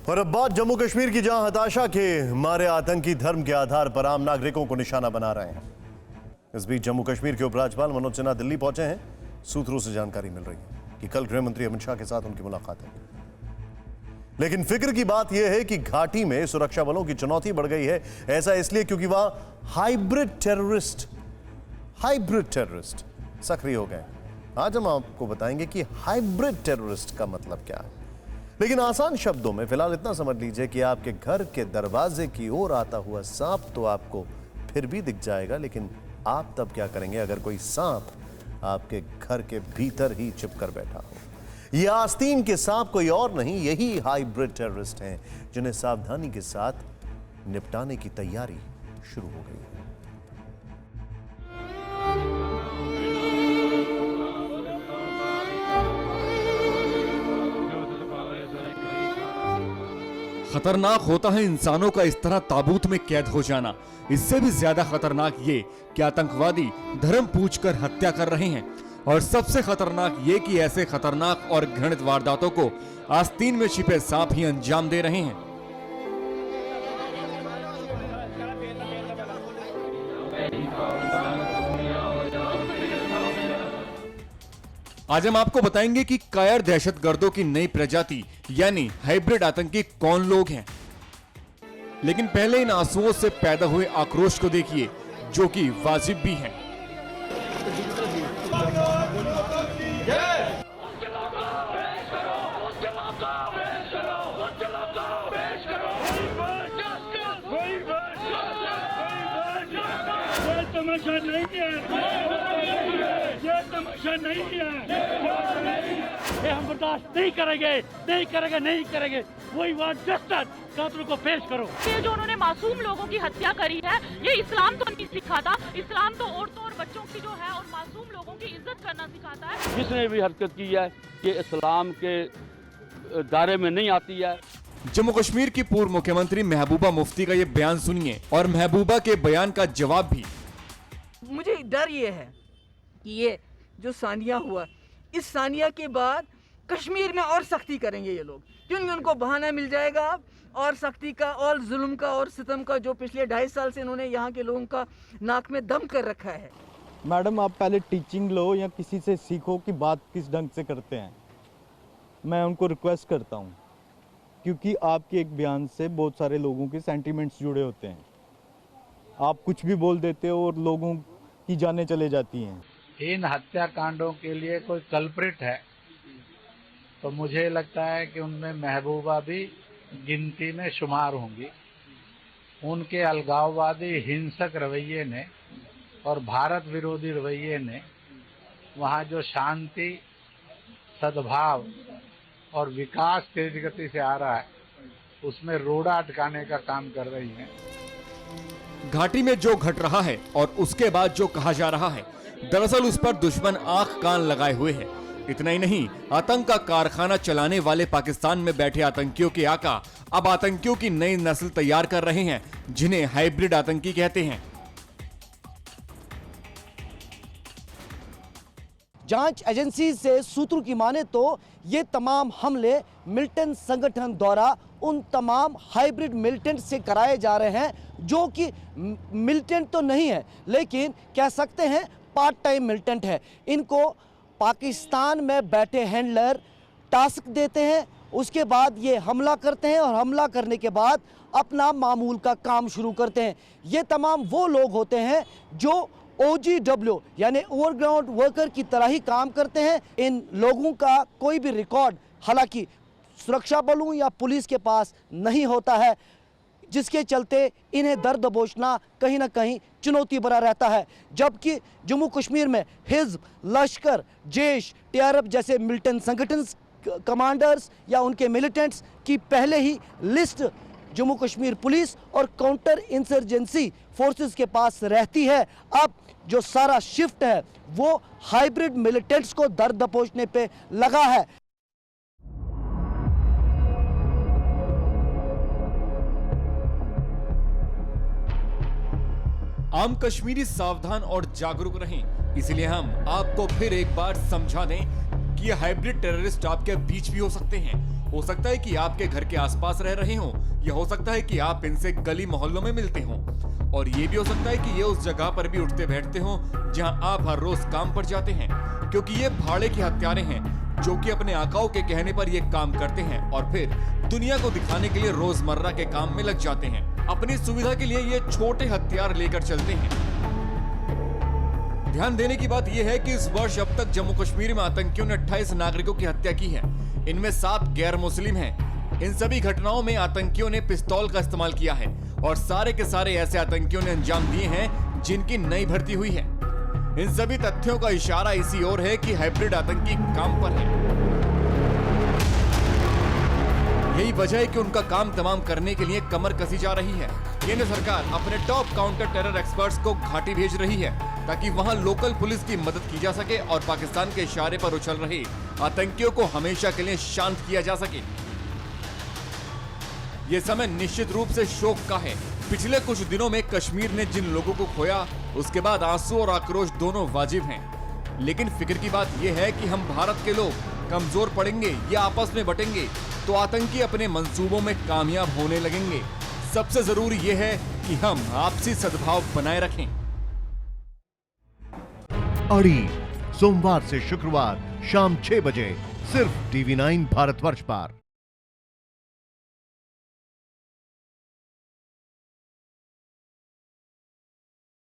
और अब बात जम्मू कश्मीर की, जहां हताशा के मारे आतंकी धर्म के आधार पर आम नागरिकों को निशाना बना रहे हैं। इस बीच जम्मू कश्मीर के उपराज्यपाल मनोज सिन्हा दिल्ली पहुंचे हैं। सूत्रों से जानकारी मिल रही है कि कल गृह मंत्री अमित शाह के साथ उनकी मुलाकात है। लेकिन फिक्र की बात यह है कि घाटी में सुरक्षा बलों की चुनौती बढ़ गई है। ऐसा इसलिए क्योंकि वहां हाइब्रिड टेररिस्ट सक्रिय हो गए। आज हम आपको बताएंगे कि हाइब्रिड टेररिस्ट का मतलब क्या है। लेकिन आसान शब्दों में फिलहाल इतना समझ लीजिए कि आपके घर के दरवाजे की ओर आता हुआ सांप तो आपको फिर भी दिख जाएगा, लेकिन आप तब क्या करेंगे अगर कोई सांप आपके घर के भीतर ही छिपकर बैठा हो। ये आस्तीन के सांप कोई और नहीं, यही हाइब्रिड टेररिस्ट हैं जिन्हें सावधानी के साथ निपटाने की तैयारी शुरू हो गई है। खतरनाक होता है इंसानों का इस तरह ताबूत में कैद हो जाना। इससे भी ज्यादा खतरनाक ये कि आतंकवादी धर्म पूछकर हत्या कर रहे हैं। और सबसे खतरनाक ये कि ऐसे खतरनाक और घृणित वारदातों को आस्तीन में छिपे सांप ही अंजाम दे रहे हैं। आज हम आपको बताएंगे कि कायर दहशतगर्दों की नई प्रजाति यानी हाइब्रिड आतंकी कौन लोग हैं। लेकिन पहले इन आंसुओं से पैदा हुए आक्रोश को देखिए, जो कि वाजिब भी हैं। तमाशा नहीं है, ये हम बर्दाश्त नहीं करेंगे। वही बात जस्टिस, कातिलों को पेश करो। ये जो उन्होंने मासूम लोगों की हत्या करी है, ये इस्लाम तो नहीं सिखाता। इस्लाम तो औरतों और बच्चों की जो है और मासूम लोगों की इज्जत करना सिखाता है। जिसने भी हरकत की है ये इस्लाम के दायरे में नहीं आती है। जम्मू कश्मीर की पूर्व मुख्यमंत्री महबूबा मुफ्ती का ये बयान सुनिए और महबूबा के बयान का जवाब भी। मुझे डर ये है कि ये जो सानिया हुआ, इस सानिया के बाद कश्मीर में और सख्ती करेंगे ये लोग, क्योंकि उनको बहाना मिल जाएगा और सख्ती का और जुल्म का और सितम का, जो पिछले 2.5 साल से इन्होंने यहाँ के लोगों का नाक में दम कर रखा है। मैडम, आप पहले टीचिंग लो या किसी से सीखो कि बात किस ढंग से करते हैं। मैं उनको रिक्वेस्ट करता हूँ, क्योंकि आपके एक बयान से बहुत सारे लोगों के सेंटिमेंट्स जुड़े होते हैं। आप कुछ भी बोल देते हो और लोगों की जानें चले जाती हैं। इन हत्याकांडों के लिए कोई कल्प्रिट है तो मुझे लगता है कि उनमें महबूबा भी गिनती में शुमार होंगी। उनके अलगाववादी हिंसक रवैये ने और भारत विरोधी रवैये ने वहाँ जो शांति, सद्भाव और विकास तेज गति से आ रहा है उसमें रोड़ा अटकाने का काम कर रही हैं। घाटी में जो घट रहा है और उसके बाद जो कहा जा रहा है, दरअसल उस पर दुश्मन आंख कान लगाए हुए है। इतना ही नहीं, आतंक का कारखाना चलाने वाले पाकिस्तान में बैठे आतंकियों के आका अब आतंकियों की नई नस्ल तैयार कर रहे हैं, जिन्हें हाइब्रिड आतंकी कहते हैं। जांच एजेंसी से सूत्रों की माने तो ये तमाम हमले मिलिटेंट संगठन द्वारा उन तमाम हाइब्रिड मिलिटेंट से कराए जा रहे हैं, जो कि मिलिटेंट तो नहीं है लेकिन कह सकते हैं पार्ट टाइम मिलिटेंट है। इनको पाकिस्तान में बैठे हैंडलर टास्क देते हैं, उसके बाद ये हमला करते हैं और हमला करने के बाद अपना मामूल का काम शुरू करते हैं। ये तमाम वो लोग होते हैं जो OGW यानी ओवरग्राउंड वर्कर की तरह ही काम करते हैं। इन लोगों का कोई भी रिकॉर्ड हालांकि सुरक्षा बलों या पुलिस के पास नहीं होता है, जिसके चलते इन्हें दर्द दबोचना कहीं ना कहीं चुनौती भरा रहता है। जबकि जम्मू कश्मीर में हिज़्ब, लश्कर, जैश, TRF जैसे मिलिटेंट संगठन कमांडर्स या उनके मिलिटेंट्स की पहले ही लिस्ट जम्मू कश्मीर पुलिस और काउंटर इंसर्जेंसी फोर्सेस के पास रहती है। अब जो सारा शिफ्ट है वो हाइब्रिड मिलिटेंट्स को दर्द दबोचने पे लगा है। आम कश्मीरी सावधान और जागरूक रहें, इसलिए हम आपको फिर एक बार समझा दें कि ये हाइब्रिड टेररिस्ट आपके बीच भी हो सकते हैं। हो सकता है कि आपके घर के आसपास रह रहे हों, या हो सकता है कि आप इनसे गली मोहल्लों में मिलते हों, और ये भी हो सकता है कि ये उस जगह पर भी उठते बैठते हों जहां आप हर रोज काम पर जाते हैं, क्योंकि ये भाड़े के हत्यारे हैं जो कि अपने आकाओं के कहने पर ये काम करते हैं और फिर दुनिया को दिखाने के लिए रोजमर्रा के काम में लग जाते हैं। अपनी सुविधा के लिए ये छोटे हथियार लेकर चलते हैं। ध्यान देने की बात यह है कि इस वर्ष अब तक जम्मू कश्मीर में आतंकियों ने 28 नागरिकों की हत्या की है। इनमें 7 गैर मुस्लिम हैं। इन सभी घटनाओं में आतंकियों ने पिस्तौल का इस्तेमाल किया है और सारे के सारे ऐसे आतंकियों ने अंजाम दिए हैं जिनकी नई भर्ती हुई है। इन सभी तथ्यों का इशारा इसी ओर है कि हाइब्रिड आतंकी काम पर है। यही वजह है कि उनका काम तमाम करने के लिए कमर कसी जा रही है। केंद्र सरकार अपने टॉप काउंटर टेरर एक्सपर्ट्स को घाटी भेज रही है ताकि वहां लोकल पुलिस की मदद की जा सके और पाकिस्तान के इशारे पर उछल रहे आतंकियों को हमेशा के लिए शांत किया जा सके। ये समय निश्चित रूप से शोक का है। पिछले कुछ दिनों में कश्मीर ने जिन लोगों को खोया, उसके बाद आंसू और आक्रोश दोनों वाजिब हैं। लेकिन फिक्र की बात यह है कि हम भारत के लोग कमजोर पड़ेंगे या आपस में बटेंगे तो आतंकी अपने मंसूबों में कामयाब होने लगेंगे। सबसे जरूरी यह है कि हम आपसी सद्भाव बनाए रखें। अड़ी सोमवार से शुक्रवार शाम 6 बजे सिर्फ TV9 भारतवर्ष पर।